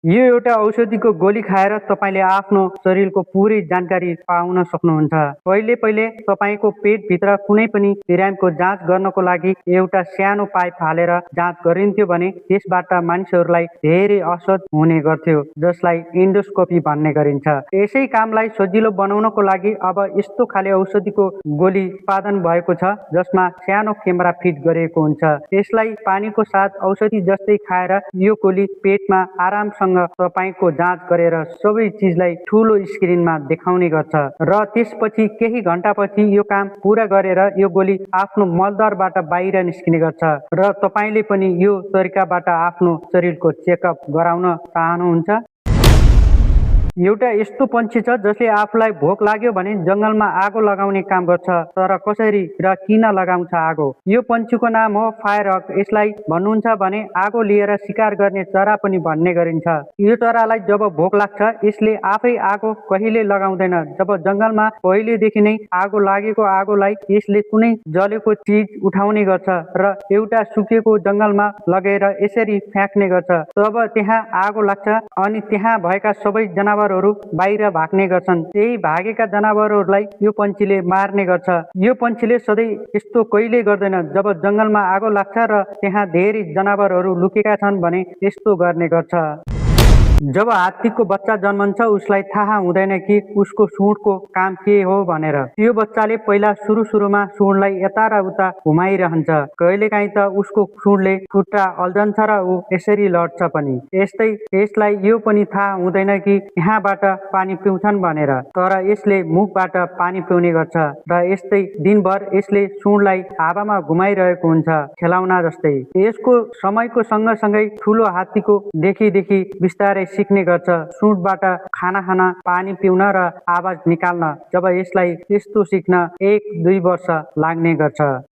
यो एउटा औषधिको गोली खाएर तपाईँले आफ्नो शरीरको पुरै जानकारी पाउन सक्नुहुन्छ। पहिले पहिले तपाईँको पेटभित्र कुनै पनि बिरामीको जाँच गर्नको लागि एउटा सानो पाइप हालेर जाँच गरिन्थ्यो भने त्यसबाट मानिसहरूलाई धेरै असर हुने गर्थ्यो, जसलाई एन्डोस्कोपी भन्ने गरिन्छ। यसै कामलाई सजिलो बनाउनको लागि अब यस्तो खाले औषधिको गोली उत्पादन भएको छ जसमा सानो क्यामेरा फिट गरिएको हुन्छ। यसलाई पानीको साथ औषधि जस्तै खाएर यो गोली पेटमा आरामसँग तपाईको जाँच गरेर सबै चिजलाई ठुलो स्क्रिनमा देखाउने गर्छ र त्यसपछि केही घण्टापछि यो काम पुरा गरेर यो गोली आफ्नो मलद्वारबाट बाहिर निस्किने गर्छ र तपाईँले पनि यो तरिकाबाट आफ्नो शरीरको चेकअप गराउन चाहनुहुन्छ। एउटा यस्तो पन्छी छ जसले आफूलाई भोक लाग्यो भने जङ्गलमा आगो लगाउने काम गर्छ। तर कसरी र किन लगाउँछ आगो? यो पन्छीको नाम हो फायर हक। यसलाई भन्नुहुन्छ भने आगो लिएर शिकार गर्ने चरा पनि भन्ने गरिन्छ। यो चरालाई जब भोक लाग्छ यसले आफै आगो कहिले लगाउँदैन। जब जङ्गलमा पहिलेदेखि नै आगो लागेको आगोलाई यसले कुनै जलेको चिज उठाउने गर्छ र एउटा सुकेको जङ्गलमा लगेर यसरी फ्याँक्ने गर्छ। तब त्यहाँ आगो लाग्छ अनि त्यहाँ भएका सबै जनावरहरू बाहिर भाग्ने गर्छन्। यही भागेका जनावरहरूलाई यो पन्छीले मार्ने गर्छ। यो पन्छीले सधैँ यस्तो कहिले गर्दैन। जब जङ्गलमा आगो लाग्छ र त्यहाँ धेरै जनावरहरू लुकेका छन् भने यस्तो गर्ने गर्छ। जब हात्तीको बच्चा जन्मन्छ उसलाई थाहा हुँदैन कि उसको सुँडको काम के हो भनेर। त्यो बच्चाले पहिला सुरुमा सुँडलाई यता र उता घुमाइरहन्छ। कहिलेकाहीँ त उसको सुँडले खुट्टा अल्झन्छ र ऊ यसरी लड्छ पनि। यस्तै यसलाई यो पनि थाहा हुँदैन कि यहाँबाट पानी पिउँछन् भनेर, तर यसले मुखबाट पानी पिउने गर्छ र यस्तै दिनभर यसले सुँडलाई हावामा घुमाइरहेको हुन्छ खेलाउना जस्तै। यसको समयको सँगसँगै ठुलो हात्तीको देखि बिस्तारै सिक्ने गर्छ सुँडबाट खाना खान, पानी पिउन र आवाज निकाल्न। जब यसलाई यस्तो सिक्न 1-2 वर्ष लाग्ने गर्छ।